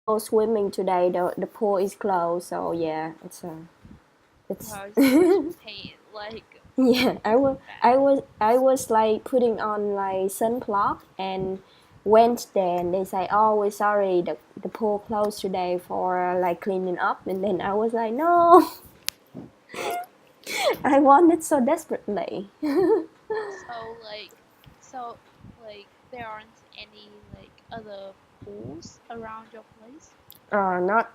go swimming today. The pool is closed, so yeah, it's Wow, it's so much pain. Like, yeah. I it's was I bad. was I was like putting on like sunblock and went there and they say, oh, we're sorry, the pool closed today for like cleaning up, and then I was like, no, I want it so desperately. So like, so like, there aren't any like other pools around your place.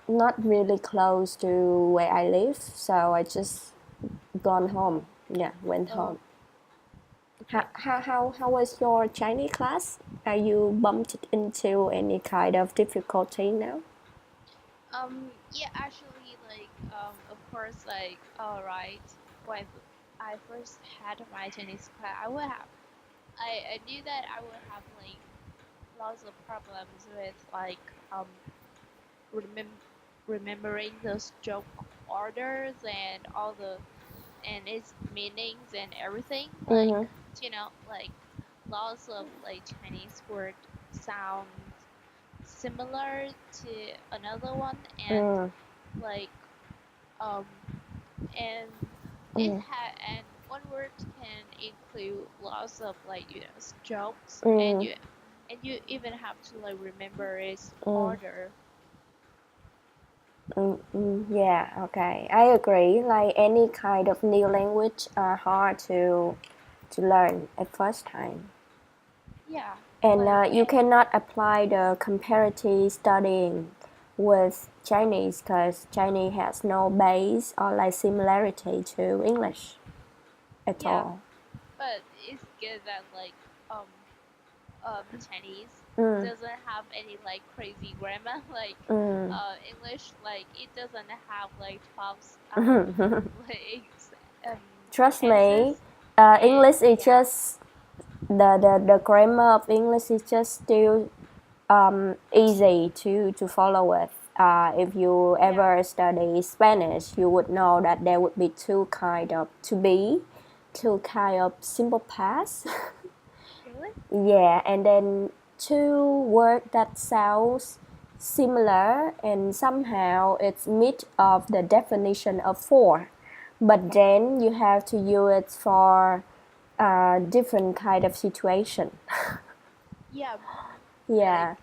Not really close to where I live, so I just gone home. Yeah, went Oh, home. okay. How was your Chinese class? Are you bumped into any kind of difficulty now? Yeah, actually, like, of course, like, all right. When I first had my Chinese class, I knew that I would have like lots of problems with like remem- remembering those joke orders and all the and its meanings and everything. Like, Mm-hmm. like lots of like Chinese word sounds similar to another one, and Mm. like um and Mm. and one word can include lots of like jokes, and Mm. you even have to like remember its Mm. order. Mm. Mm. Yeah, okay. I agree. Like any kind of new language are hard to learn at first time. Yeah, And like you cannot apply the comparative studying with Chinese because Chinese has no base or like similarity to English at yeah, all. but it's good that like um Chinese Mm. doesn't have any like crazy grammar like Mm. English, like it doesn't have like 12 like um Trust me, tenses. And English is yeah, just the grammar of English is just still easy to follow with. If you yeah, ever study Spanish, you would know that there would be two kind of to be, two kind of simple past. really. Yeah, and then two words that sounds similar and somehow it's mid of the definition of four, but then you have to use it for a different kind of situation. Yeah, like Yeah,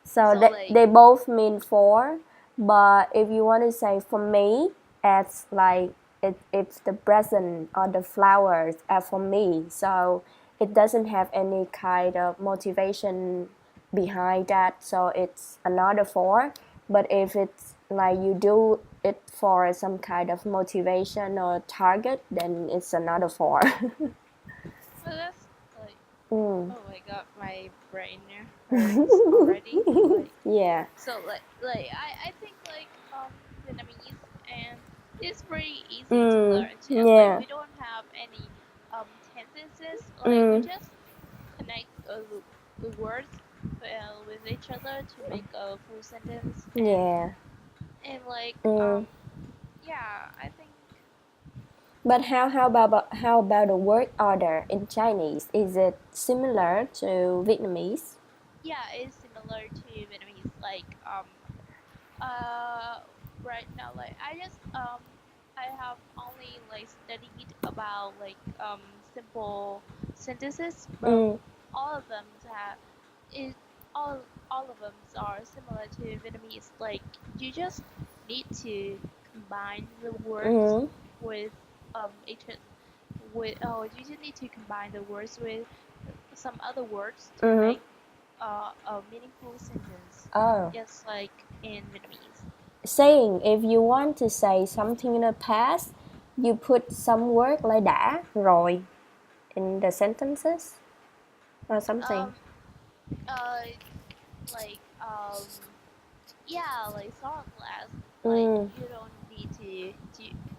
so so like they both mean four, but if you want to say for me, it's like it's the present or the flowers are for me. So it doesn't have any kind of motivation behind that. So it's another four. But if it's like you do it for some kind of motivation or target, then it's another four. so that's like, Mm. oh my god, my brain hurts already. Like, Yeah. so I think like Vietnamese, and it's pretty easy to Mm. learn too. Like Yeah. we don't have any tenses. Like we Mm. just connect the words with each other to make a full sentence, Yeah. and like Mm. yeah, I think But how about the word order in Chinese? Is it similar to Vietnamese? yeah, it's similar to Vietnamese. Like uh right now, like I have only like studied about like simple sentences, but Mm. all of them have it all of them are similar to Vietnamese. Like you just need to combine the words Mm. with each with you just need to combine the words with some other words to Mm. make a meaningful sentence, Oh, just like in Vietnamese. saying if you want to say something in the past, you put some word like đã rồi in the sentences or something. Um, uh, like yeah, like song class. Like Mm. you don't need to.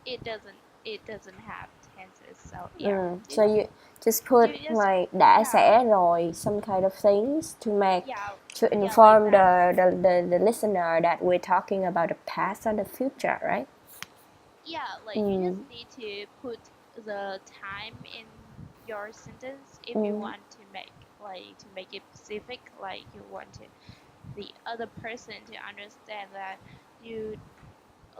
It doesn't. It doesn't have tenses. So yeah, Mm. So you just put you just like đã yeah, sẽ rồi some kind of things to make yeah, to yeah, like inform that. the listener that we're talking about the past or the future, right? Yeah, like you just Mm. need to put the time in your sentence if you Mm. want to make it specific. Like you want to the other person to understand that you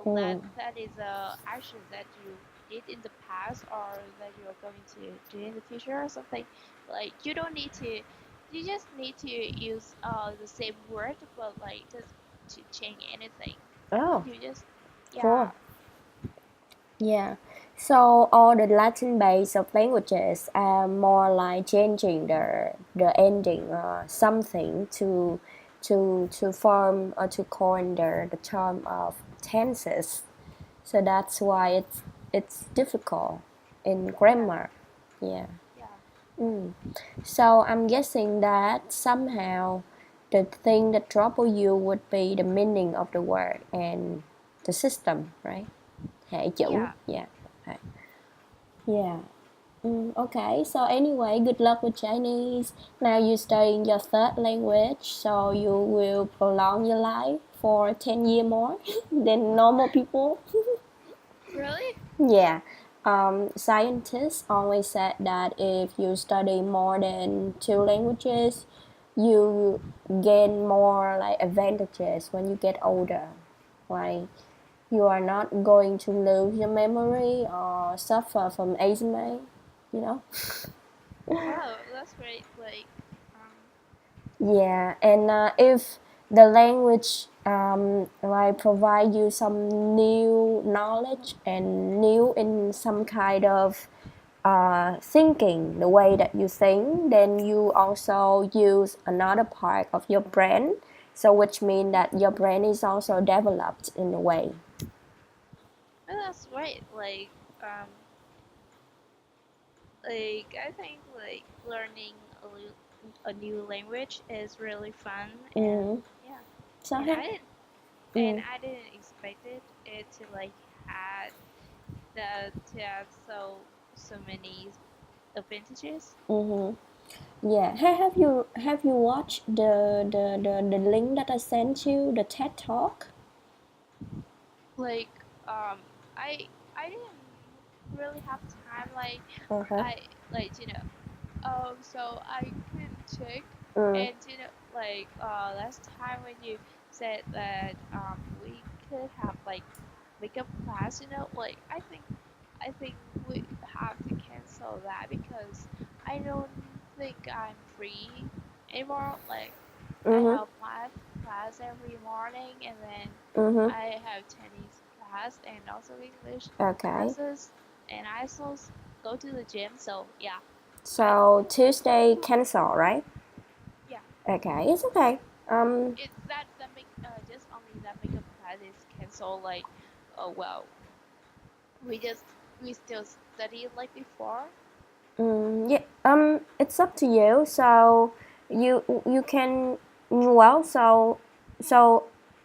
Mm. that is a action that you did in the past or that you're going to do in the future or something. Like you don't need to, you just need to use the same word, but like just to change anything. I think Oh, you just, yeah, cool. Yeah. So all the Latin base of languages are more like changing the ending or something to form or to coin the term of tenses. So that's why it's difficult in yeah, grammar. Yeah. yeah, Mm. So I'm guessing that somehow the thing that trouble you would be the meaning of the word and the system, right? Hệ chữ. yeah. Yeah. Okay. Yeah. Okay. So anyway, good luck with Chinese. Now you're studying your third language, so you will prolong your life for 10 years more than normal people. Really? Yeah. Scientists always said that if you study more than two languages, you gain more like advantages when you get older. Like you are not going to lose your memory or suffer from asthma, you know? Wow, that's great. Yeah, and if the language like provide you some new knowledge and new in some kind of thinking, the way that you think, then you also use another part of your brain. So which means that your brain is also developed in a way. That's great. I think like learning a new language is really fun and Mm. yeah, So and ha- mm. I didn't expect it to like had to have so many advantages. Mm-hmm. Yeah. Have you watched the link that I sent you, the TED Talk? Like um I didn't really have time Uh-huh. I like so I can check Mm. and last time when you said that we could have like makeup class, I think we have to cancel that because I don't think I'm free anymore. Like I Mm-hmm. have math class every morning and then Mm-hmm. I have tennis class and also English Okay. classes and I also go to the gym. So yeah, I So Tuesday cancel, right? yeah. Okay, it's okay. It's that make just only that makeup class is canceled. Like, oh well, we just we still study like before. Yeah. It's up to you. So you can well. So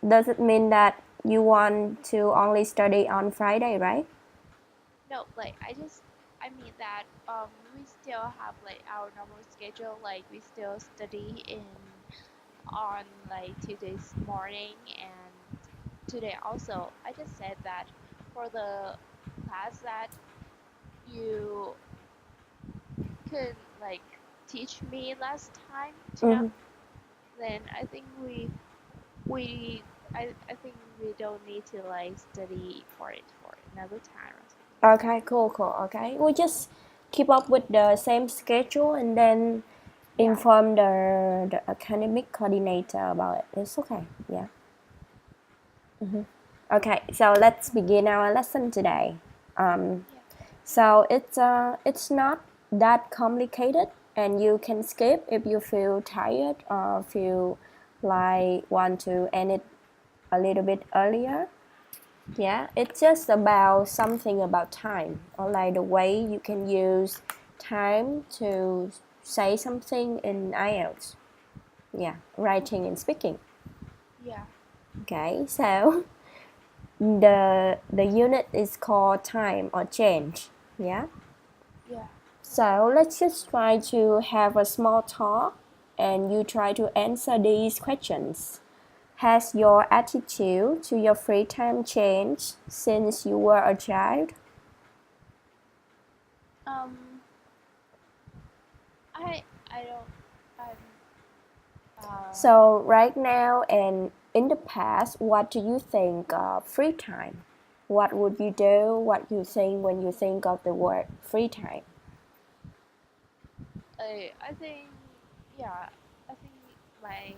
does it mean that you want to only study on Friday, right? No, I mean that we still have like our normal schedule. Like we still study in on like Tuesdays morning and today also. I just said that for the class that you could like teach me last time, Mm-hmm. then I think we I think we don't need to like study for it for another time or something. Okay, cool, cool. Okay, we just keep up with the same schedule and then Yeah, inform the academic coordinator about it. It's okay. Yeah. Okay, so let's begin our lesson today. Um, yeah. so it's not that complicated, and you can skip if you feel tired or feel like want to end it a little bit earlier. Yeah, it's just about something about time, or like the way you can use time to say something in IELTS. Yeah, writing and speaking. Yeah, Okay, so the unit is called time or change. Yeah. yeah. So let's just try to have a small talk and you try to answer these questions. Has your attitude to your free time changed since you were a child? Um, I don't. I'm. So right now and in the past, what do you think of free time? What would you do? What you think when you think of the word free time? I think yeah, I think my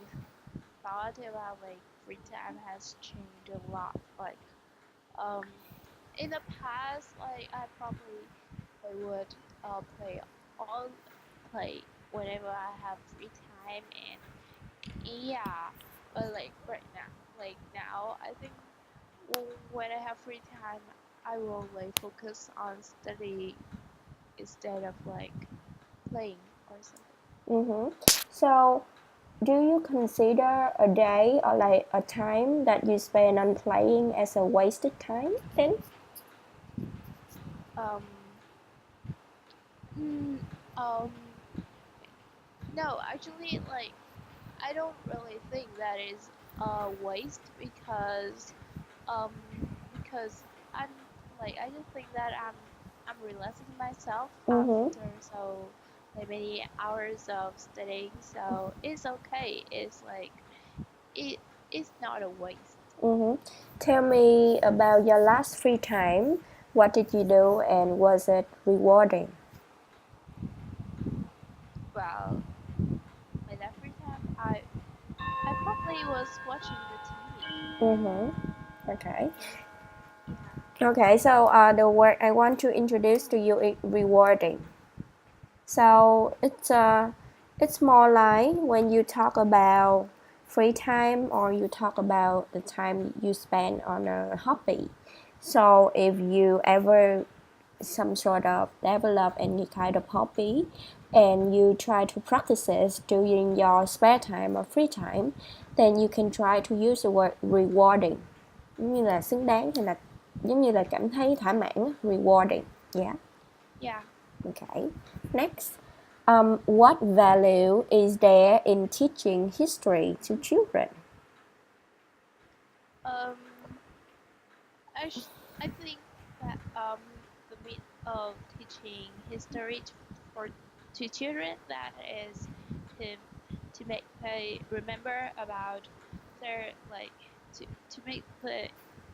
thought about like free time has changed a lot. Like um in the past, like I would play all play whenever I have free time and yeah, but like now I think when I have free time I will like focus on study instead of like playing or something. Mm-hmm. So do you consider a day or like a time that you spend on playing as a wasted time then? Um, mm, um, no, actually, like I don't really think that is a waste um because I'm I just think that I'm relaxing myself Mm-hmm. after so like many hours of studying, so it's okay. It's like it it's not a waste. Mm-hmm. Tell me about your last free time. What did you do and was it rewarding? Well, my last free time, I probably was watching the TV. Mm-hmm. Okay. Yes, yeah, Okay, so the word I want to introduce to you is rewarding. So it's more like when you talk about free time or you talk about the time you spend on a hobby. So if you ever some sort of develop any kind of hobby and you try to practice it during your spare time or free time, then you can try to use the word rewarding. Giống như là xứng đáng hay là giống như là cảm thấy thỏa mãn, rewarding. Yeah. yeah. Okay. Next. What value is there in teaching history to children? Um, I sh- I think that the meat of teaching history for to children that is to make they remember about their like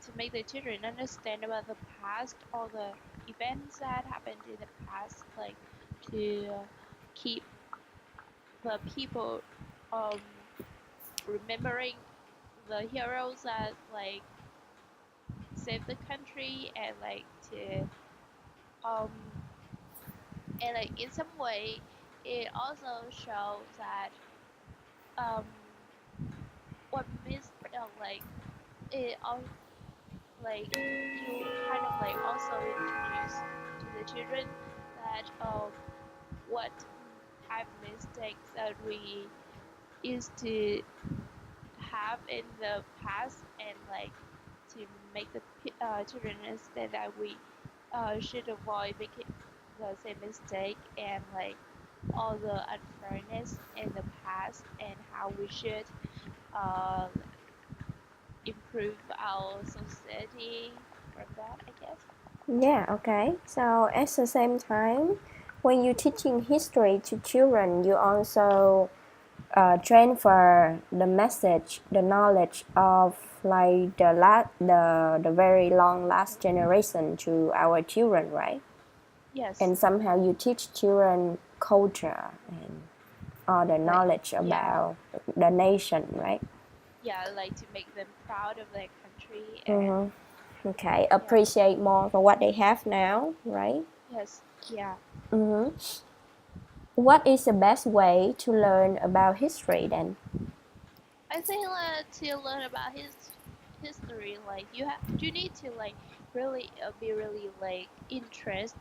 to make the children understand about the past, all the events that happened in the past, like to keep the people um remembering the heroes that like saved the country and like to um and like in some way it also shows that um what miss it all like you kind of like also introduce to the children that what type of mistakes that we used to have in the past and like to make the children understand that we should avoid making the same mistake and like all the unfairness in the past and how we should uh, improve our society from that, I guess. Yeah, okay. So at the same time, when you're teaching history to children, you also transfer the message, the knowledge of like the very long last generation to our children, right? Yes. And somehow you teach children culture and all the Like knowledge yeah, about the nation, right? yeah, like to make them proud of their country and Mm-hmm. Okay, yeah, appreciate more for what they have now, right? yes, yeah. Mm-hmm. What is the best way to learn about history then? I think to learn about his history, like you need to like really be really like interest.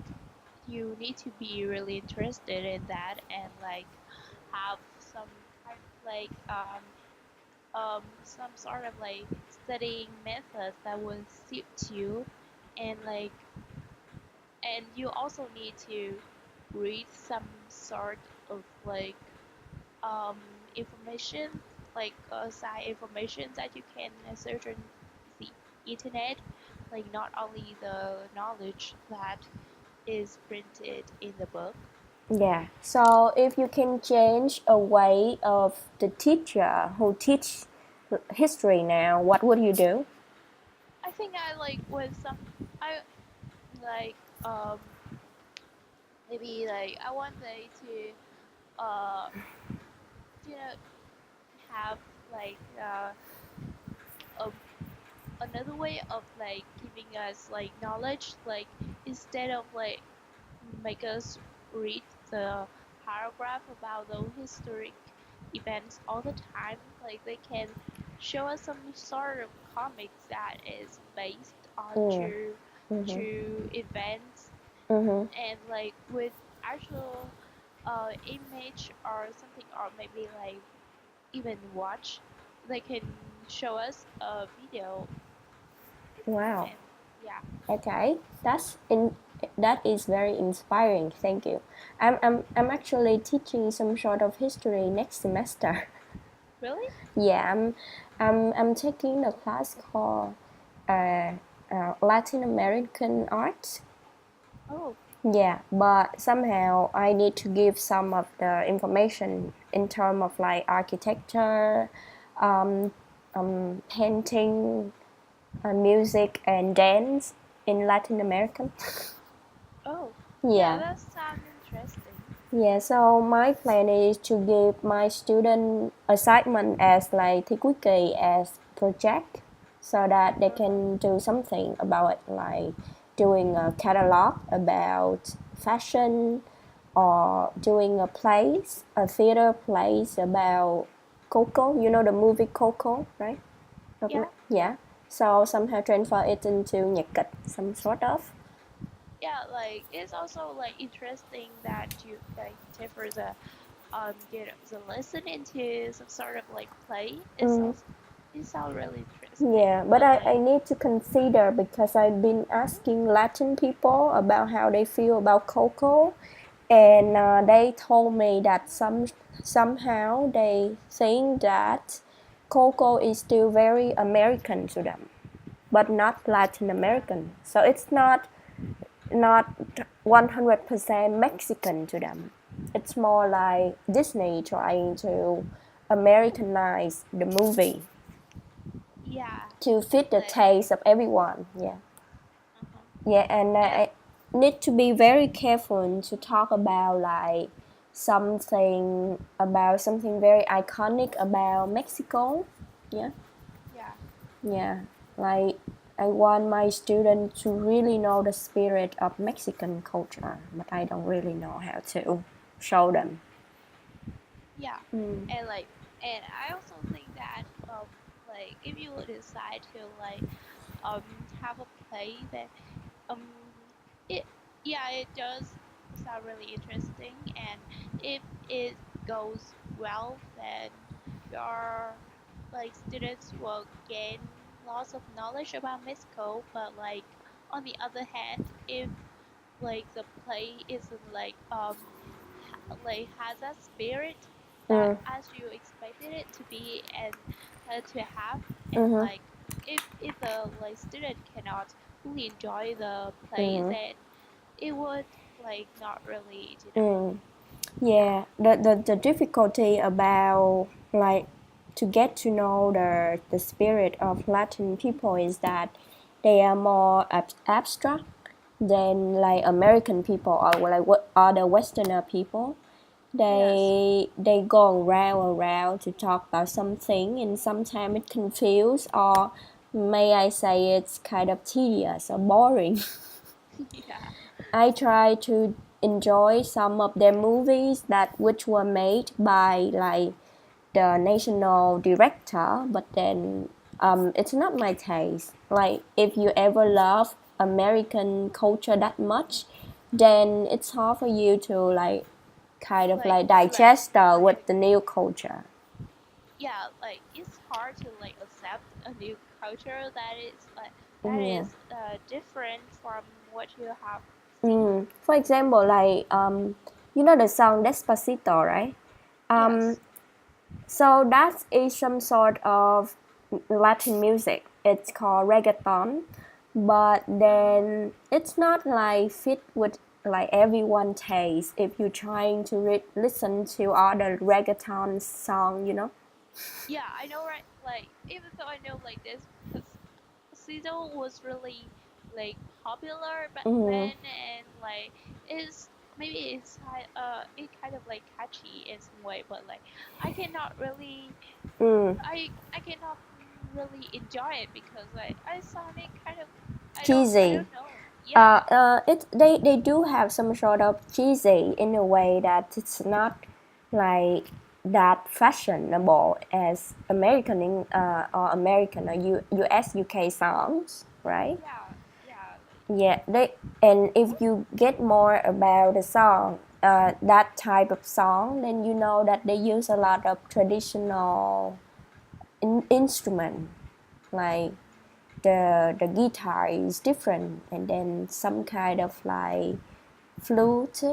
You need to be really interested in that and like have some kind like some sort of like studying methods that will suit you and like and you also need to read some sort of like um, information like side information that you can search on the internet, like not only the knowledge that is printed in the book. Yeah. So if you can change a way of the teacher who teach history now, what would you do? I think I like with some I like maybe like I want they to uh you know have like a another way of like giving us like knowledge, like instead of like make us read the paragraph about those historic events all the time, like they can show us some sort of comics that is based on Mm. Mhm. true events, Mhm. and like with actual image or something, or maybe like even watch, they can show us a video. Wow. And yeah. Okay. That is very inspiring. Thank you. I'm actually teaching some sort of history next semester. Really? Yeah, I'm taking a class called uh, Latin American art. Oh. Yeah, but somehow I need to give some of the information in terms of like architecture, um, painting, music, and dance in Latin America. Oh, yeah, Yeah, that sounds interesting. yeah. So my plan is to give my student assignment as like thi cuối kỳ as project, so that they Uh-huh. can do something about it, like doing a catalog about fashion or doing a theater plays about Coco. You know the movie Coco, right? Yeah, Yeah. So somehow transfer it into nhạc kịch, some sort of. yeah, like it's also like interesting that you like take for the get the lesson into some sort of like play. It's Mm, also it sounds really interesting, yeah, but but I like need to consider because I've been asking Latin people about how they feel about Coco, and they told me that somehow they think that Coco is still very American to them, but not Latin yeah, American. So it's not 100% Mexican to them. It's more like Disney trying to Americanize the movie yeah, to fit the like taste of everyone. Yeah, uh-huh. yeah, and And I need to be very careful to talk about like something very iconic about Mexico. Yeah, yeah, yeah, like I want my students to really know the spirit of Mexican culture, but I don't really know how to show them. yeah, Mm. and like and I also think that like if you decide to like um have a play that um it yeah, it does sound really interesting, and if it goes well, then your like students will gain lots of knowledge about Mexico. But like on the other hand, if like the play isn't like like has a spirit that Mm. as you expected it to be, and to have, and Mm-hmm. like if the like student cannot fully enjoy the play, Mm-hmm. then it would like not really, Mm. yeah, Yeah, the difficulty about like to get to know the spirit of Latin people is that they are more abstract than like American people or like what other Westerner people. yes, They go around to talk about something, and sometimes it confuse, or may I say it's kind of tedious or boring. yeah, I try to enjoy some of their movies that which were made by like the national director, but then it's not my taste. Like if you ever love American culture that much, then it's hard for you to like kind of like like like digest with the new culture. yeah, like it's hard to like accept a new culture that Yeah. is different from what you have seen. For example, like you know the song Despacito, right? Um, Yes. So that is some sort of Latin music. It's called reggaeton, but Uh-huh. then it's not like fit with like everyone taste if you're trying to listen to other reggaeton song, you know. Yeah, I know, right? Like, even though I know like this, because Sizzle was really like popular back Mm, then, and like is maybe it kind of like catchy in some way, but like I cannot really mm, I cannot really enjoy it because like I sound it kind of I cheesy. don't know. Yeah, They do have some sort of cheesy in a way that it's not like that fashionable as American or US UK songs, right? yeah, yeah, like Yeah, they and if you get more about the song, that type of song, then you know that they use a lot of traditional instrument, like the guitar is different, and then some kind of like flute.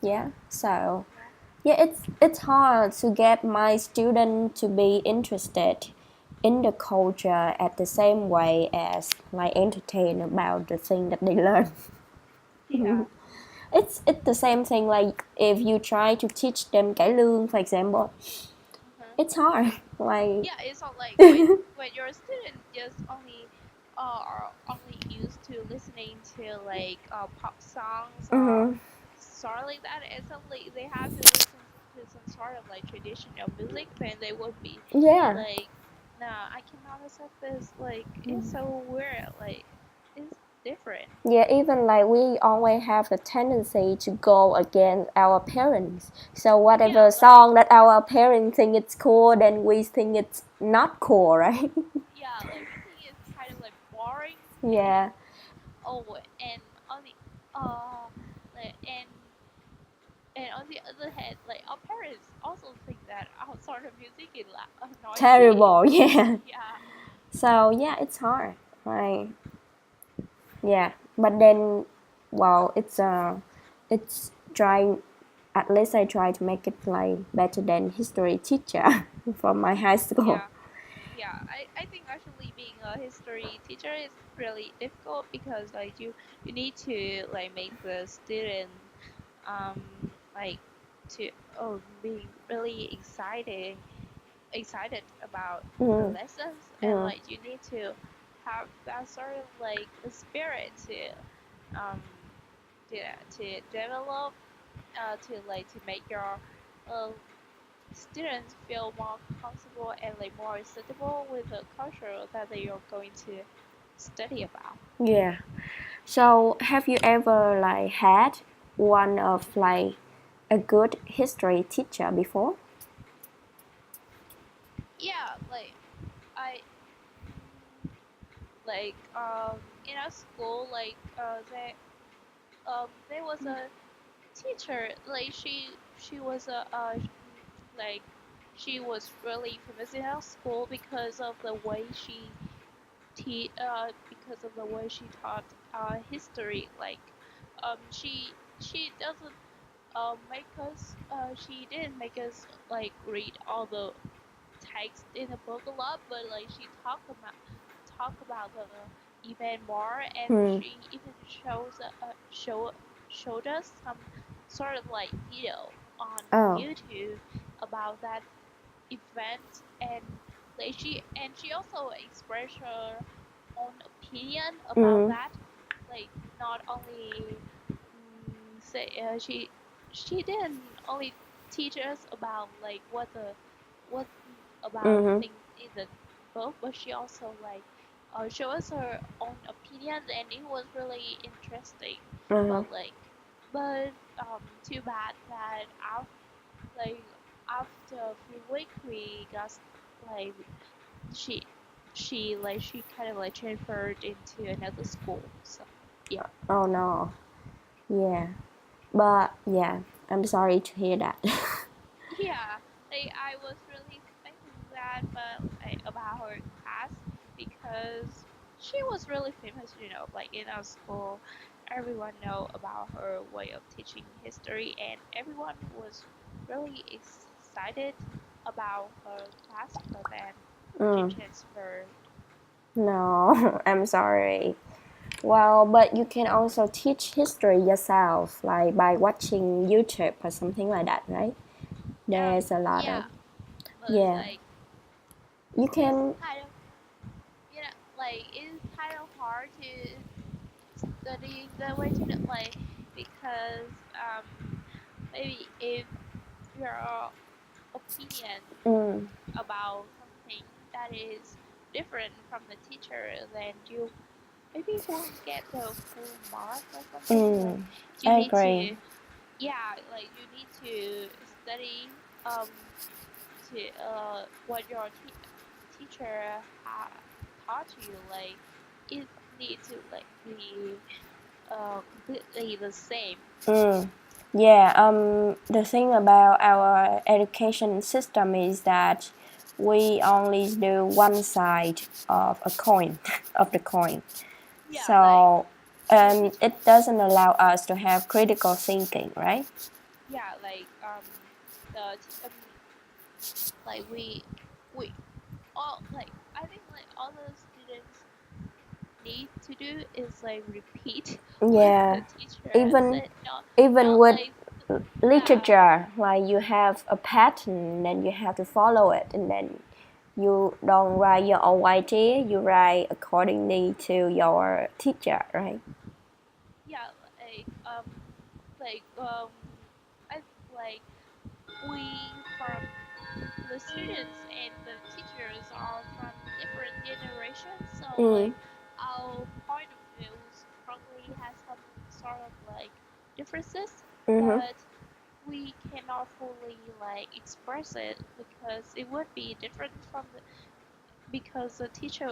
Yeah, so yeah, yeah, it's hard to get my student to be interested in the culture at the same way as like entertain about the thing that they learn. yeah. It's the same thing like if you try to teach them cải lương, for example, Uh-huh. it's hard. Like, Yeah, it's not like when you're a student just only are only used to listening to like pop songs or mm-hmm. sort of like that, and suddenly they have to listen to some sort of like traditional music, then they would be Yeah. like, nah, I cannot accept this. Like it's so weird. Like it's different. Yeah, even like we always have the tendency to go against our parents. So Yeah, whatever like song that our parents think it's cool, then we think it's not cool, right? yeah, like we think it's kind of like boring and Yeah, oh, and on the uh, and on the other hand, like our parents also think that our sort of music is noisy. terrible. Yeah. Yeah, So yeah, it's hard. Right. Yeah, but then, well, it's trying. At least I try to make it like better than history teacher from my high school. yeah, yeah. I think actually being a history teacher is really difficult because like you need to like make the student um like to being really excited about the Mm, lessons, and mm, like you need to have that sort of like a spirit um to develop to like to make your uh, students feel more comfortable and like more suitable with the culture that they are going to study about. yeah. So have you ever like had one of like a good history teacher before? Yeah, like I like in our school like there was a teacher like she was a like she was really famous in our school because of the way because of the way she taught history. Like she doesn't make us she didn't make us like read all the text in the book a lot, but like she talk about the event more, and Hmm. she even showed us some sort of like video on Oh. YouTube about that event, and she also expressed her own opinion about Mm, that. Like not only say she didn't only teach us about like what about the mm-hmm. things in the book, but she also like show us her own opinions, and it was really interesting. Uh-huh. But like, but too bad that like after a few weeks we got like she she kind of like transferred into another school. So yeah. Oh no. Yeah. But yeah, I'm sorry to hear that. Yeah, like I was really thinking that, but like about her class because she was really famous. Like in our school, everyone know about her way of teaching history, and everyone was really excited about her class. But then she Mm, transferred. no, I'm sorry. Well, but you can also teach history yourself, like by watching YouTube or something like that, right? There's a lot of Yeah, but yeah. like You it's can kind of like it's kind of hard to study the way to like because maybe if your opinion mm, about something that is different from the teacher, then you maybe won't get the full mark or something. Like mm, you I need agree. to, yeah, like you need to study to what your teacher taught you. Like it needs to like be completely the same. Mm. Yeah, the thing about our education system is that we only do one side of a coin, of the coin. Yeah, like So, the teacher. it doesn't allow us to have critical thinking, right? Yeah, like like we all like I think like all the students need to do is like repeat what Yeah, the teacher even said. Not even not with like yeah literature, like you have a pattern, then you have to follow it, and then you don't write your own idea, you write accordingly to your teacher, right? yeah like I like we from the students and the teachers are from different generations, so Mm. like our point of views probably has some sort of like differences, Mm-hmm. but we cannot fully like express it because it would be different from the because the teacher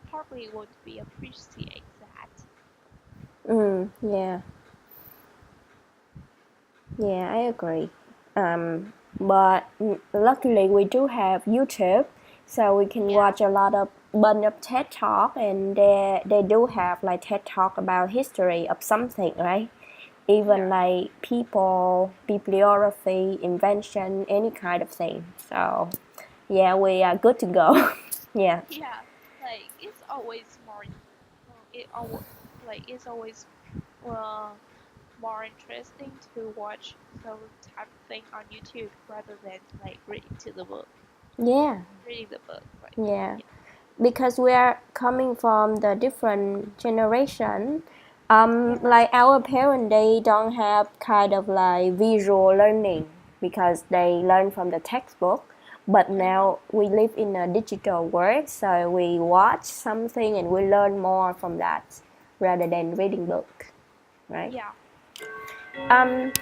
probably won't be appreciate that. Yeah, yeah, I agree. But luckily we do have YouTube, so we can Yeah, watch a lot of bunch of TED Talk, and they do have like TED Talk about history of something, right? Even yeah, like people, bibliography, invention, any kind of thing. So yeah, we are good to go. Yeah. yeah. Like it's always more. It al like it's always well more interesting to watch those type of thing on YouTube rather than like Yeah. reading the book. Like Yeah. yeah, Because we are coming from the different generation, yeah, like our parents, they don't have kind of like visual learning because they learn from the textbook, but mm-hmm. now we live in a digital world, so we watch something and we learn more from that rather than reading book, right? Yeah,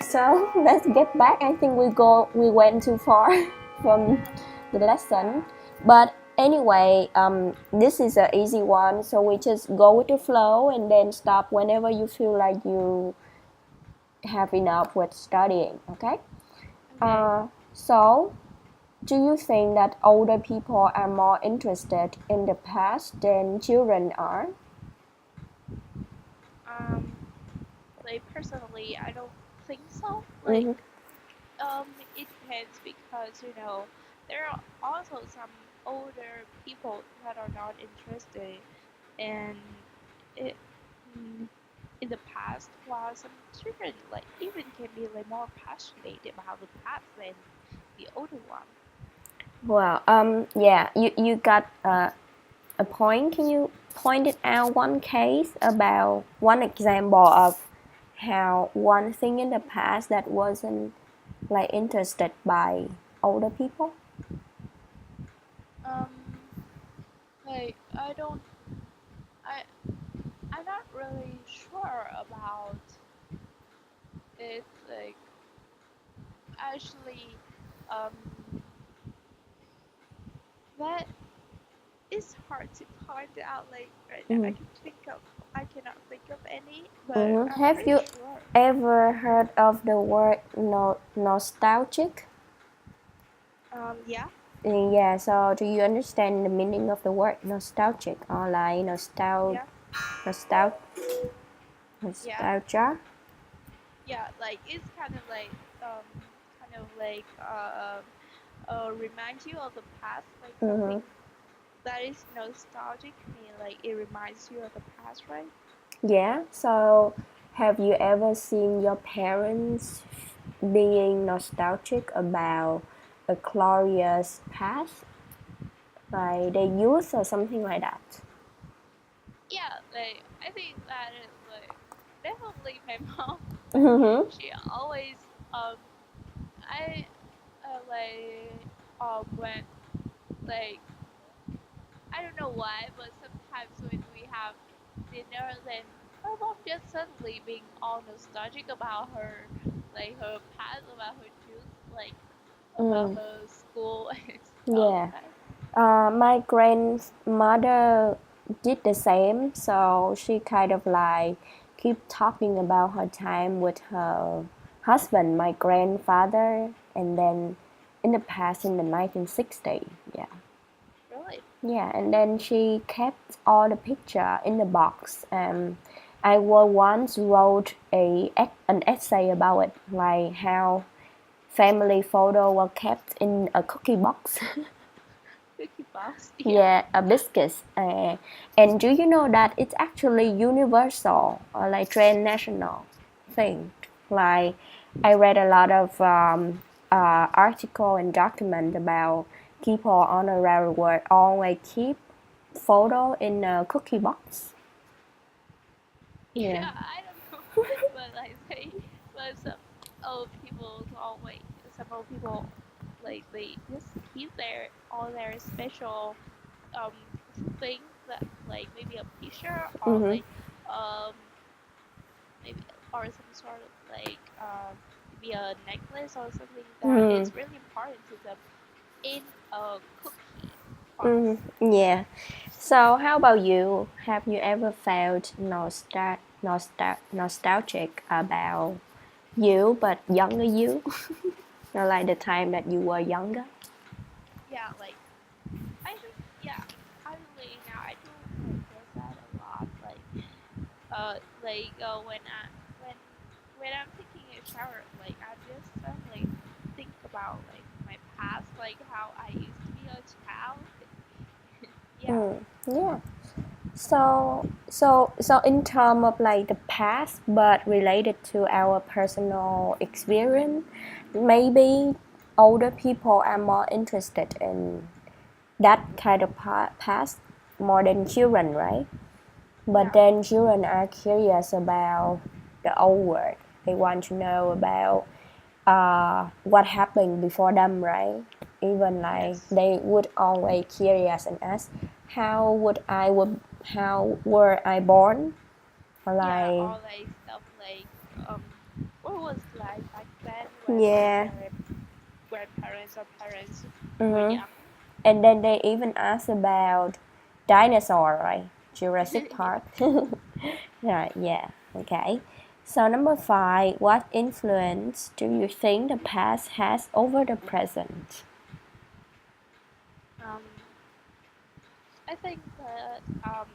So let's get back. I think we went too far from the lesson, yeah. but anyway, this is an easy one. So we just go with the flow and then stop whenever you feel like you have enough with studying. Okay. Okay. So do you think that older people are more interested in the past than children are? Um, like personally, I don't think so. Like Mm-hmm. it depends because there are also some older people that are not interested in it mm, in the past, while some children like even can be like more passionate about the past than the older one. Well, yeah, you got a point. Can you point it out one case about one example of how one thing in the past that wasn't like interested by older people? Um, like I I'm not really sure about it. Like actually, um, that is hard to point out. Like right now, Mm. I cannot think of any, but Hmm. I'm Have pretty you sure. ever heard of the word nostalgic? Yeah, Yeah, so do you understand the meaning of the word nostalgic or like yeah, nostal yeah, nostalgia? yeah. Like it's um, kind of like remind you of the past, like something Mm-hmm. that is nostalgic. I mean, like it reminds you of the past, right? Yeah. So, have you ever seen your parents being nostalgic about a glorious past, like their youth or something like that? Yeah, like I think that is like definitely my mom. Like Mm-hmm. she always um I like when like I don't know why, but sometimes when we have dinner, then my mom just suddenly being all nostalgic about her, like her past, about her youth, like about Mm. her school and stuff. Yeah. My grandmother did the same, so she kind of like keep talking about her time with her husband, my grandfather, and then in the past in the 1960s. Yeah. Really? Yeah, and then she kept all the picture in the box. I once wrote an essay about it, like how family photo were kept in a cookie box. Cookie Box? Yeah. Yeah, a biscuit. And do you know that it's actually universal or like transnational thing? Like I read a lot of article and document about people on around the world always keep photo in a cookie box. Yeah. Yeah, I don't know, but like but some old people always, some old people like they just keep their all their special um things that like maybe a picture or Mhm. like um maybe or some sort of like maybe a necklace or something that Mhm. is really important to them in a cookie Mhm. box. Yeah. So how about you? Have you ever felt nostalgic about you but younger you? Or like the time that you were younger? Yeah, like I think yeah, actually now I do like does that a lot. When when when I'm taking a shower, like I just suddenly think about like my past, like how I used to be a child. Yeah, Mm, yeah. So in terms of like the past, but related to our personal experience, maybe older people are more interested in that kind of past more than children, right? But yeah, then children are curious about the old world. They want to know about what happened before them, right? Even like yes, they would always curious and ask, how were I born? Or yeah. like, All like stuff like um, what was life back then when like yeah, their grandparents or parents were mm-hmm. young? And then they even ask about dinosaur, right? Jurassic Yeah. Park. Right, yeah, okay. So number five, what influence do you think the past has over the present? Um, I think that um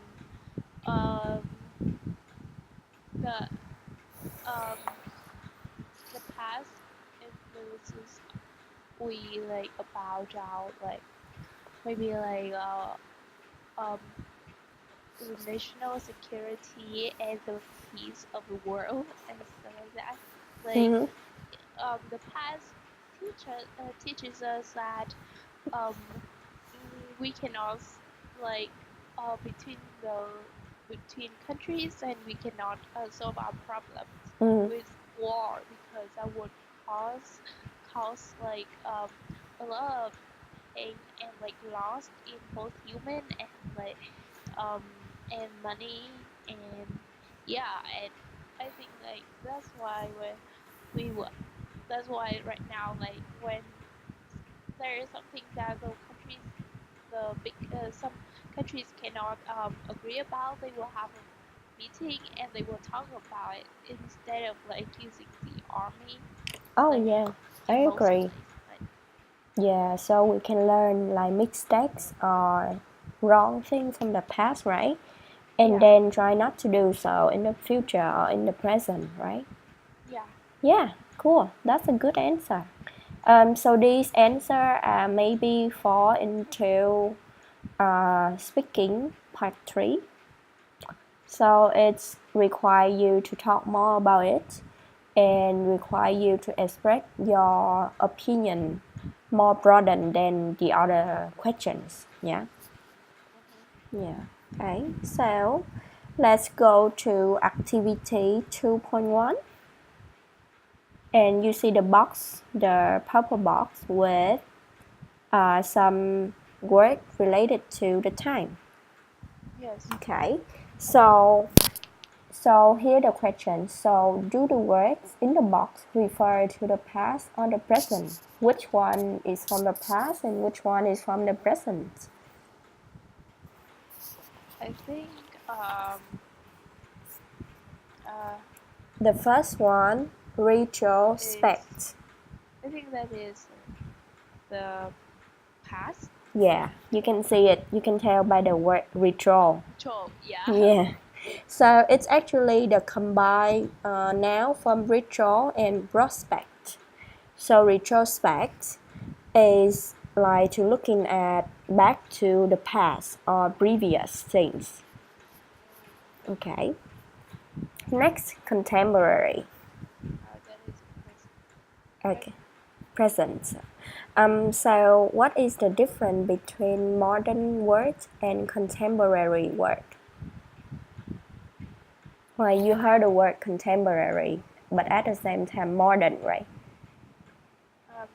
the um the past influences we like about our like maybe like um the national security and the peace of the world and stuff like that. Like Mm-hmm. the past teaches us that um we cannot like between the between countries and we cannot solve our problems Mm-hmm. with war because that would cause like a lot of pain and like loss in both human and like um and money and yeah, and I think like that's why when we wa- that's why right now like when there is something that the big some countries cannot agree about, they will have a meeting and they will talk about it instead of like using the army Oh like yeah, I in most agree. places like Yeah, so we can learn like mistakes or wrong things from the past, right? And yeah, then try not to do so in the future or in the present, right? yeah. Yeah, cool. That's a good answer. So these answer maybe fall into speaking part three. So it's require you to talk more about it and require you to express your opinion more broadened than the other questions. Yeah. Yeah. Okay. So let's go to activity 2.1. And you see the box, the purple box with some word related to the time. Yes. Okay. So here the question. So do the words in the box refer to the past or the present? Which one is from the past and which one is from the present? I think uh The first one, is retrospect. I think that is the past. Yeah, you can see it. You can tell by the word retro. Yeah. Yeah. So it's actually the combined noun from retro and prospect. So retrospect is like to looking at back to the past or previous things. Okay. Next, contemporary. That is present. Okay. Present. So what is the difference between modern words and contemporary word? Well, you heard the word contemporary, but at the same time modern, right? Um,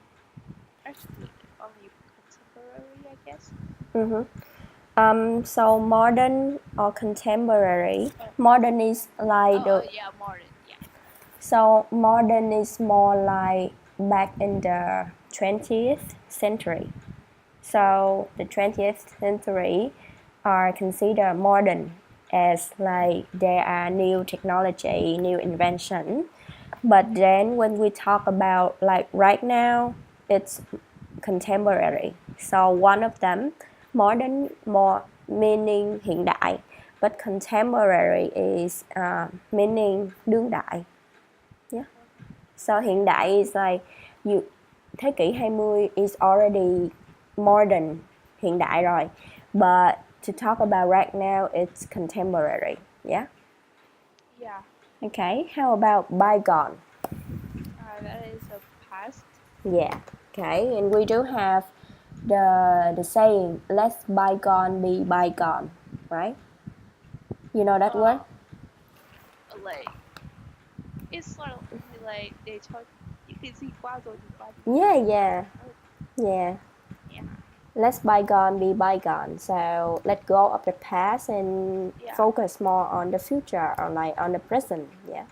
Actually, only contemporary, I guess. Mm-hmm. So modern or contemporary, Oh, modern is like the yeah, modern. Yeah. so modern is more like back in the 20th century. Oh, So the 20th century are considered modern as like there are new technology, new invention. But then when we talk about like right now, it's contemporary. So one of them, modern more meaning hiện đại, but contemporary is meaning đương đại. Yeah. So hiện đại is like you thế kỷ 20 is already modern, hiện đại rồi. But to talk about right now, it's contemporary. Yeah. yeah. Okay. How about bygone? That is a past. Yeah. Okay. And we do have the saying let bygone be bygone, right? You know that word? Uh, like it's sort of like they told you can see qua rồi thì qua đi. Yeah, yeah, Oh, yeah. yeah. Let bygone be bygone. So let go of the past and Yeah. focus more on the future or like on the present. Yeah.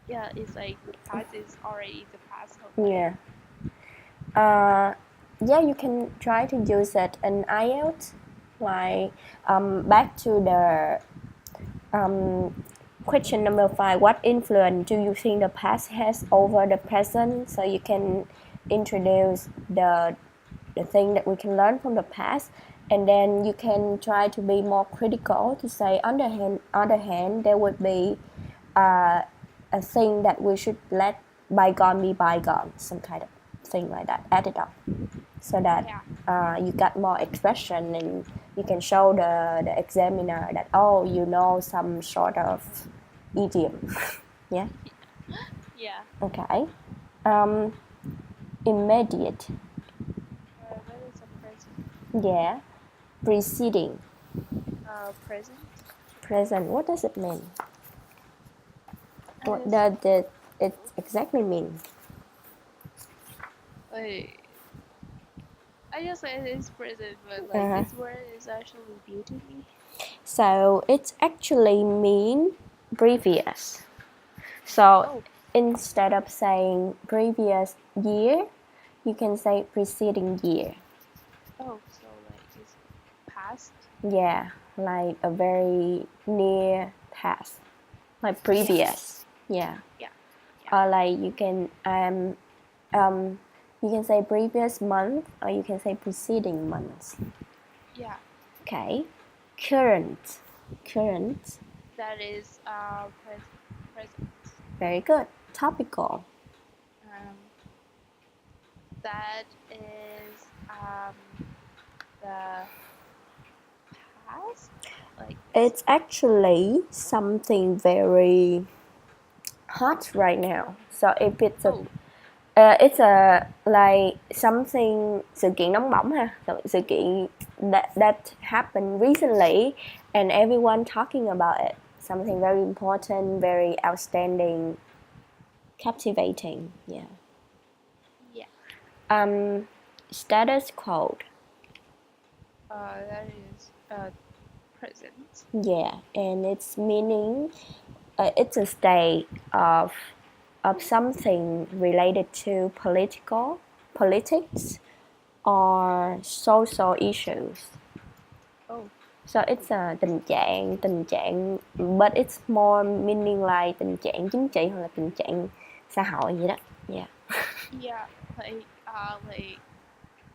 Yeah. It's like the past is already in the past. So like, Yeah. Yeah, you can try to use it in IELTS. Like back to the question number 5. What influence do you think the past has over the present? So you can introduce the thing that we can learn from the past, and then you can try to be more critical to say on the other hand there would be a thing that we should let bygone be bygone, some kind of thing like that, add it up so that yeah. you got more expression and you can show the examiner that oh you know some sort of idiom. Yeah. Yeah. Okay. um, Immediate. That is a present. Yeah. Preceding. Present. Present, what does it mean? I What just does it exactly mean? like I just say it is present, but like Uh-huh. this word is actually new to me. So it actually mean previous. So Oh, instead of saying previous year, you can say preceding year. so like it's past. Yeah, like a very near past, like Yeah, previous. Yeah, yeah, yeah, or like you can say previous month or you can say preceding months. yeah. Okay, current. Current. That is present. Very good. Topical. Um, that is the past. like this? It's actually something very hot right now. So if Oh, it's a like something sự kiện nóng bỏng ha, sự kiện that happened recently and everyone talking about it. Something very important, very outstanding, captivating. Yeah. yeah. Status quo. That is present. Yeah, and its meaning, it's a state of something related to politics or social issues. Oh, So it's a tình trạng, but it's more meaning like tình trạng chính trị hoặc là tình trạng xã hội vậy đó. Yeah. yeah. Like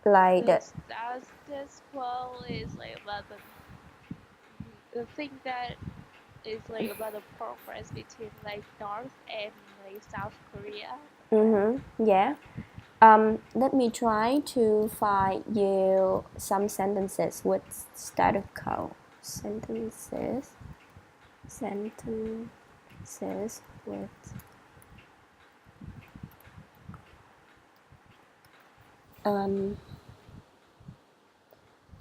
Like the status quo is like about the thing that is like about the progress between like North and like South Korea. Right? yeah. Let me try to find you some sentences with status quo. Sentences with um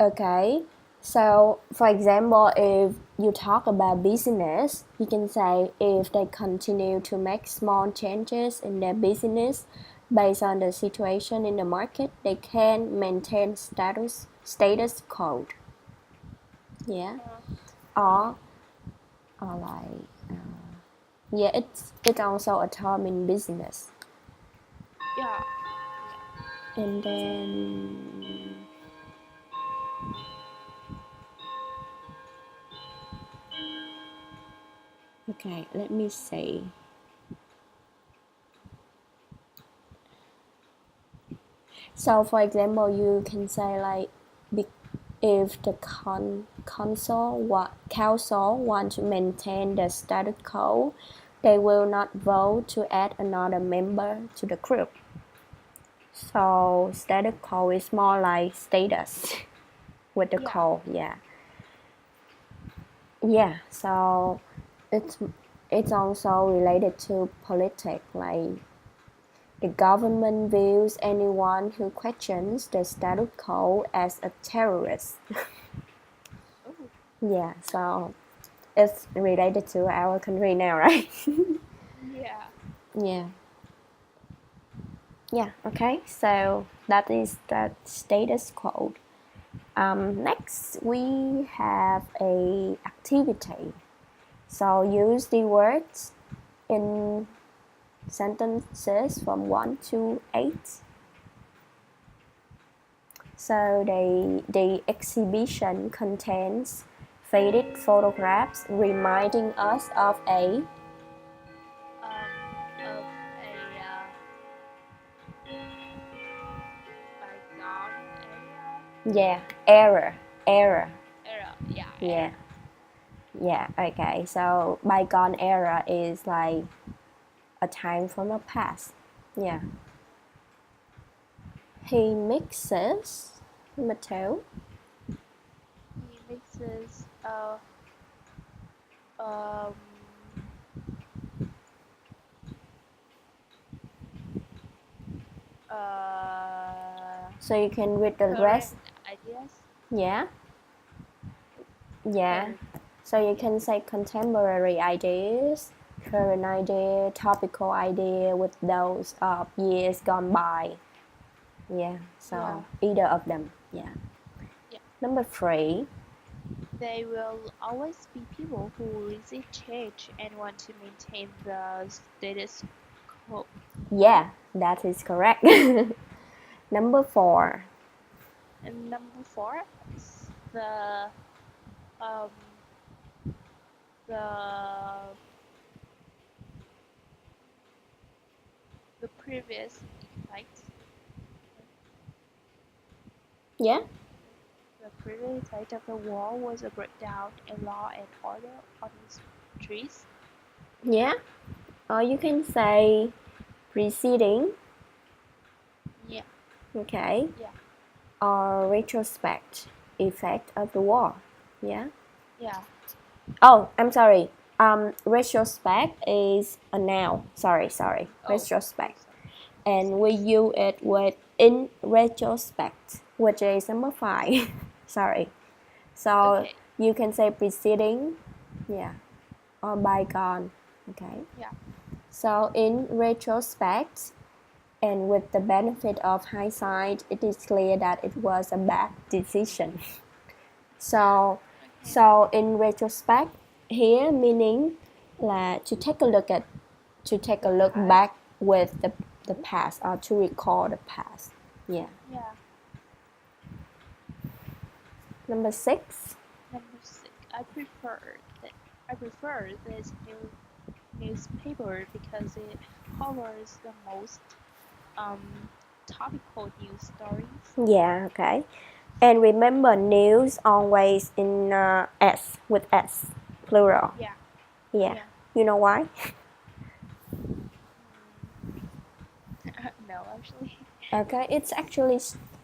okay. So, for example, if you talk about business, you can say if they continue to make small changes in their business based on the situation in the market, they can maintain status quo. Yeah. Uh, uh, Or like yeah, it's also a term in business. yeah. And then okay, let me see. So, for example, you can say like, if the council want to maintain the status quo, they will not vote to add another member to the group. So, status quo is more like status with the Yeah. quo. Yeah, yeah. So, it's it's also related to politics, like the government views anyone who questions the status quo as a terrorist. Oh, Yeah, so it's related to our country now, right? yeah. Yeah. Yeah, okay. So that is the status quo. Next, we have a activity. So use the words in sentences from 1 to 8. So the exhibition contains faded photographs reminding us Of a bygone yeah, era. era. Yeah, Yeah, era. yeah, okay. So bygone era is like a time from the past. Yeah. He mixes Mateo. He mixes um uh So you can read the current rest. ideas. Yeah, yeah. Oh, So you can say contemporary ideas, current idea, topical idea with those of years gone by. Yeah, yeah, so either of them. Yeah. yeah. Number 3. They will always be people who resist change and want to maintain the status quo. Yeah, that is correct. Number 4. And number four is um the the previous fight. Yeah, The previous site of the war was a breakdown in law and order on the streets. yeah. Or you can say preceding, Yeah, okay, yeah, or retrospect effect of the war. Yeah. Yeah. Oh, I'm sorry. Retrospect is a noun. Sorry. Oh, Retrospect. sorry. And we Sorry. use it with in retrospect, which is number 5. Sorry. So Okay. you can say preceding, yeah, or bygone. Okay. Yeah. So in retrospect, and with the benefit of hindsight, it is clear that it was a bad decision. So, Okay. so in retrospect, here meaning là to take a The look past. back with the past or to recall the past. Yeah. Yeah. Number 6. Number six. I prefer this newspaper because it covers the most um topical news stories. Yeah. Okay. And remember, news always in s with s plural. Yeah. Yeah. Yeah. You know why? No, actually. Okay. It's actually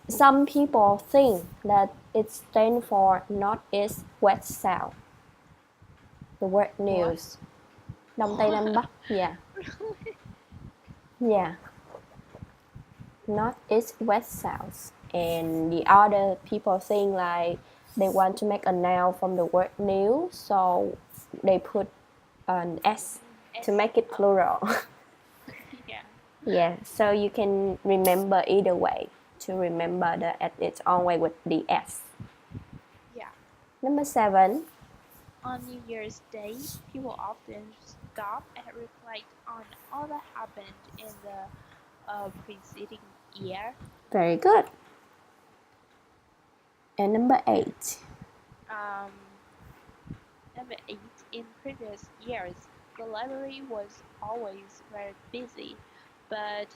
some people think that it stands for north east west south. The word What? news. Đông Tây Nam Bắc. Yeah. Really? Yeah. North east west south. And the other people think like they want to make a noun from the word new, so they put an s to S. make it Oh, plural. yeah. Yeah, so you can remember either way. To remember that it's always with the s. Yeah. Number 7. On New Year's Day, people often stop and reflect on all that happened in the preceding year. Very good. And number 8. Um, Number 8, in previous years, the library was always very busy, but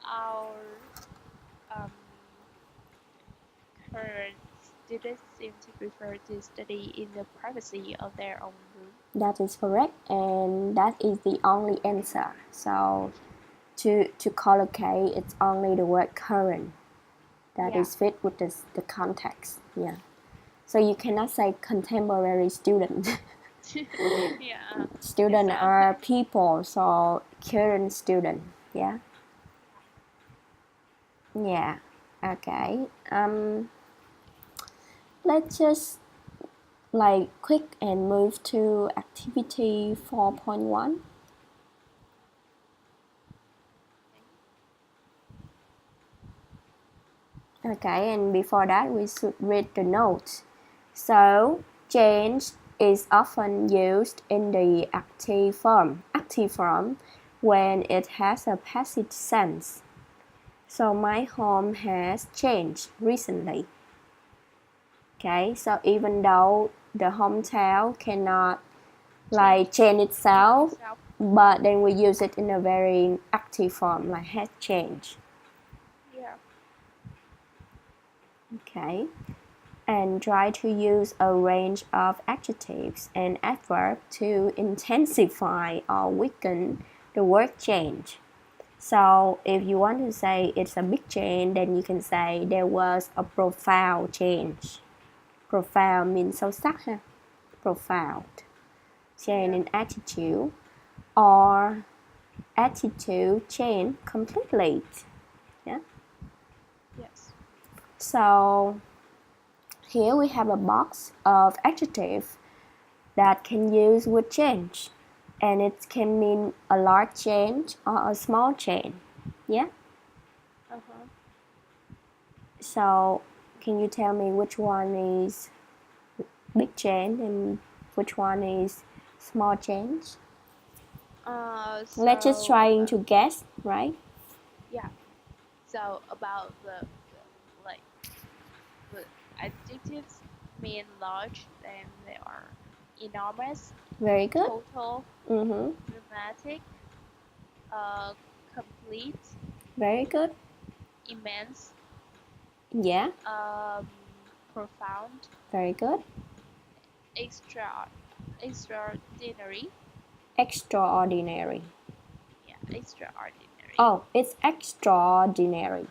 our um, current students seem to prefer to study in the privacy of their own room. That is correct, and that is the only answer. So to collocate, it's only the word current that Yeah. is fit with the context. Yeah. So you cannot say contemporary student. Yeah, Student exactly. are people, so current student. Yeah. Yeah. Okay. Let's just like quick and move to activity 4.1. Okay, and before that, we should read the note. So, change is often used in the active form when it has a passive sense. So, my home has changed recently. Okay, so even though the hometown cannot like change itself, Itself. but then we use it in a very active form, like has changed. Yeah. Okay. And try to use a range of adjectives and adverbs to intensify or weaken the word change. So if you want to say it's a big change, then you can say there was a profound change. Profound means sâu sắc ha. Profound. Change Yeah. in attitude or attitude change completely. Yeah. Yes. So here we have a box of adjectives that can use with change, and it can mean a large change or a small change. Yeah. Uh-huh. So can you tell me which one is big change and which one is small change? Let's just So trying about to guess, right? yeah. So about the like the adjectives mean large, then they are enormous, Very good. total, Mm-hmm. dramatic, uh, complete, Very good. immense, Yeah. um, profound, Very good. extra, extraordinary. Extraordinary. Yeah, extraordinary, Oh, it's extraordinary.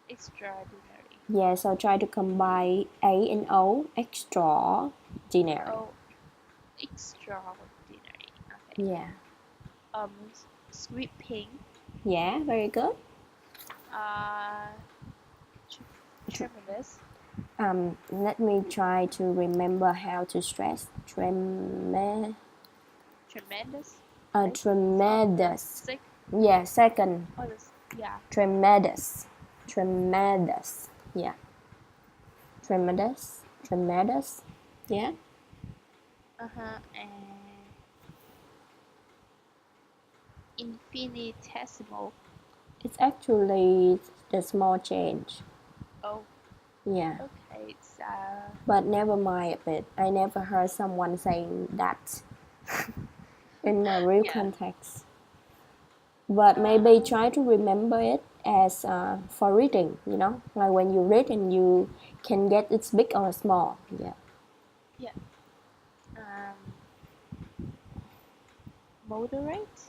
extraordinary. Yeah, so try to combine A and O. Extraordinary. extraordinary. Oh, extraordinary. Okay. Yeah. Um, sweeping. Yeah, very good. Uh, tremendous. Let me try to remember how to stress. Tremendous. Right? Tremendous. Sick. Yeah, second. Oh, this. Yeah. Tremendous. Tremendous. Yeah. Tremendous. Tremendous. Yeah. And infinitesimal. It's actually the small change. Oh, Yeah. okay. So. But never mind it. I never heard someone saying that in a real Yeah. context. But maybe Uh, try to remember it as for reading, like when you read and you can get it's big or small. Yeah. yeah. Moderate.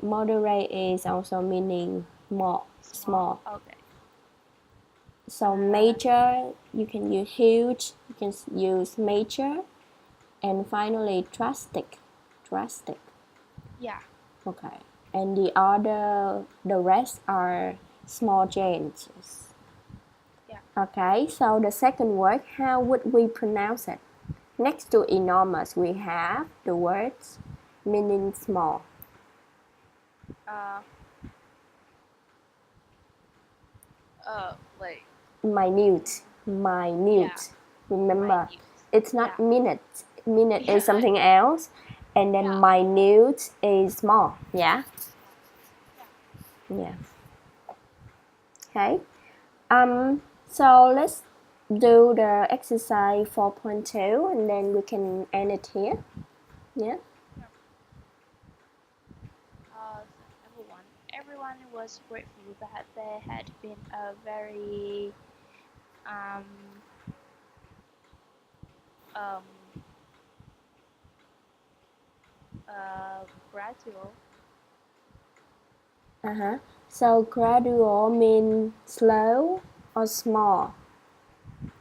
Moderate is also meaning more Small. small. Okay. So major, you can use huge, you can use major, and finally drastic. Drastic. Yeah. Okay. And the rest are small changes. Yeah. Okay, so the second word, how would we pronounce it? Next to enormous, we have the words meaning small. Uh. Like. Minute. Yeah. Minute. Remember, Minute. it's Yeah. not minute. Minute is Yeah. something else, and then Yeah. minute is small. Yeah? Yeah. Yeah. Okay. So let's do the exercise 4.2 and then we can end it here. Yeah. Yeah. Number one, everyone was grateful that there had been a very um um gradual. Uh-huh. So gradual means slow or small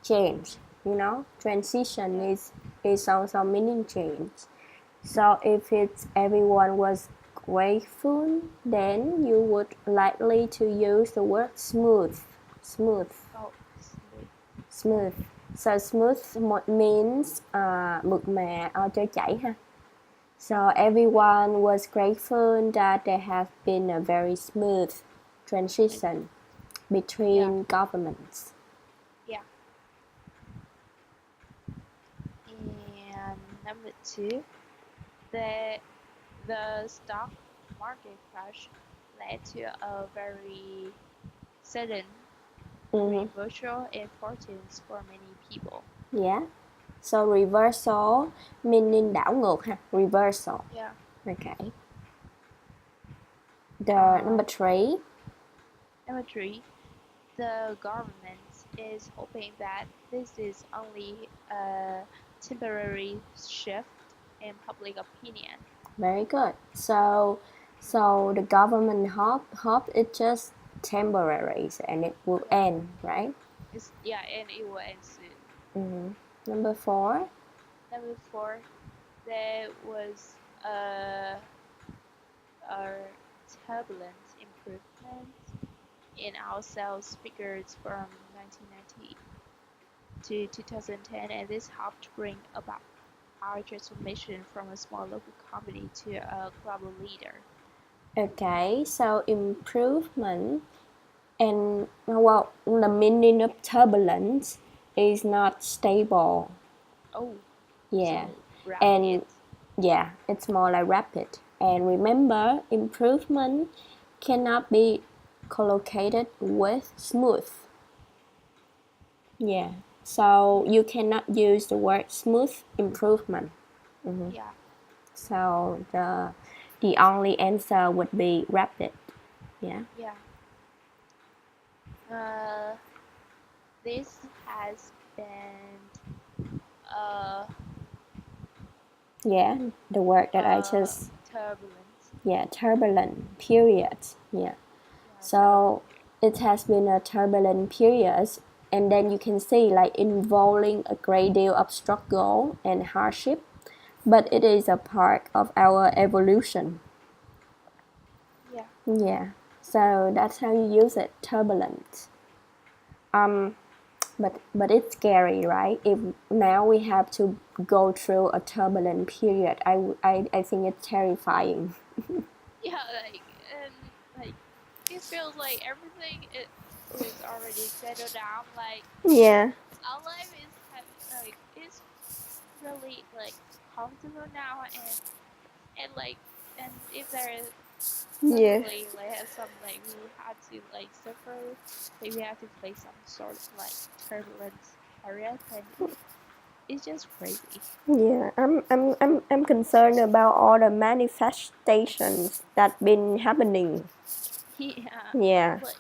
change. Transition Yeah. is also meaning change. So if it's everyone was grateful, then you would likely to use the word smooth. Smooth. Oh, smooth. Smooth. So smooth means mượt mà or trôi chảy ha. So everyone was grateful that there has been a very smooth transition Yeah. between governments. Yeah. And number two, the the stock market crash led to a very sudden Mm-hmm. reversal in fortunes for many people. Yeah. So reversal meaning đảo ngược ha. Reversal. Yeah. Okay. The number three. Number three, the government is hoping that this is only a temporary shift in public opinion. Very good. So the government hope it's just temporary and it will Yeah. end, right? And it will end soon. Mm-hmm. Number four. Number four, there was a turbulent improvement in our sales figures from 1990 to 2010, and this helped bring about our transformation from a small local company to a global leader. Okay, so improvement and well, the meaning of turbulence is not stable. Oh, Yeah, so rapid. and yeah, it's more like rapid. And remember, improvement cannot be collocated with smooth. Yeah, so you cannot use the word smooth improvement. Mm-hmm. Yeah. So the only answer would be rapid. Yeah. Yeah. Uh, this has been uh, Yeah, the word that I just turbulent. turbulent period. Yeah. Yeah, turbulent So period. it has been a turbulent period and then you can see like involving a great deal of struggle and hardship, but it is a part of our evolution. Yeah. Yeah, so that's how you use it, turbulent. Um, but it's scary, right? If now we have to go through a turbulent period, I think it's terrifying. Yeah, like and like it feels like everything is already settled down. Like Yeah, our life is like it's really like comfortable now, and like and if there is yeah, suddenly like some like we had to like suffer, like we have to face some sort of like turbulent period, and it's just crazy. yeah. I'm concerned about all the manifestations that been happening. Yeah, Yeah, but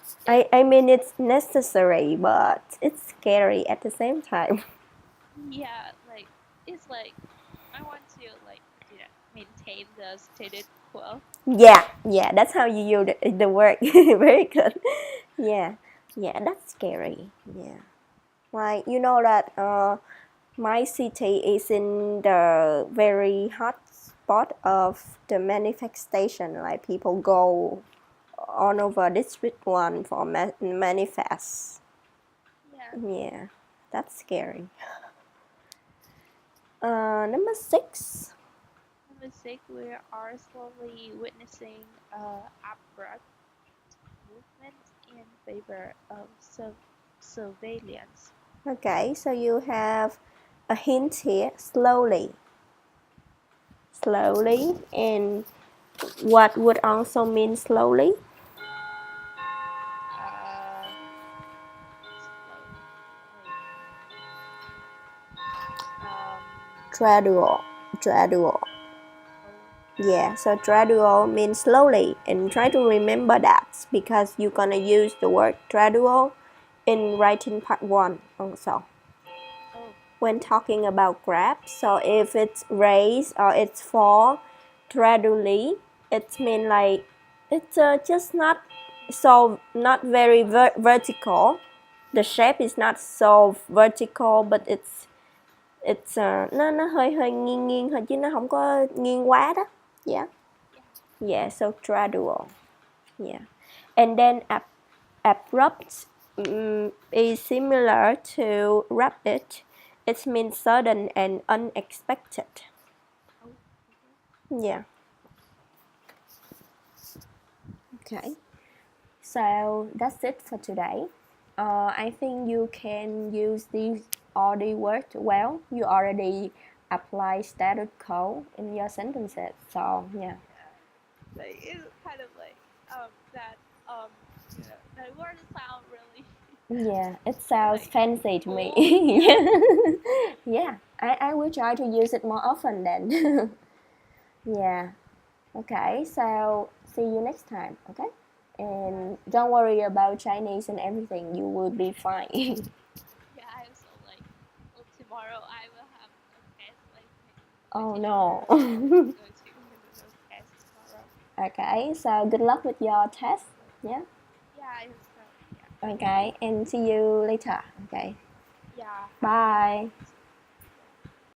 I mean it's necessary, but it's scary at the same time. yeah, like it's like I want to like maintain the status quo. Yeah, yeah, that's how you use the word. Very good. Yeah, yeah, that's scary. Yeah, like you know that my city is in the very hot spot of the manifestation. Like people go all over District One for manifest. Yeah. Yeah, that's scary. Number six. Number six, we are slowly witnessing abrupt movement in favor of surveillance. Okay, so you have a hint here. Slowly, slowly, and what would also mean slowly? Uh, slowly, like um, Gradual, gradual. oh, Yeah, so gradual means slowly, and try to remember that because you're gonna use the word gradual in writing part one also oh, when talking about grab. So if it's raise or it's fall gradually, it means like it's just not very vertical. The shape is not so vertical, but it's nó hơi hơi nghiêng nghiêng thôi chứ nó không có nghiêng quá đó. Yeah. yeah, Yeah, so gradual. Yeah. And then abrupt is similar to rapid. It means sudden and unexpected. oh, okay, Yeah. Okay. So that's it for today. I think you can use these all the words well. You already apply status quo in your sentences. So yeah. like it's kind of like that that word sound really Yeah, it sounds like fancy to me. cool. Yeah, Yeah, I will try to use it more often then. Yeah, okay, so see you next time, okay? yeah, And don't worry about Chinese and everything, you will be fine. yeah. I also like well, tomorrow I will have a test. Like my Oh teacher no. is going to do a test tomorrow. Okay, so good luck with your test. Yeah, Yeah, I hope so. Yeah, okay, and see you later. Okay, yeah. Have a good bye. night.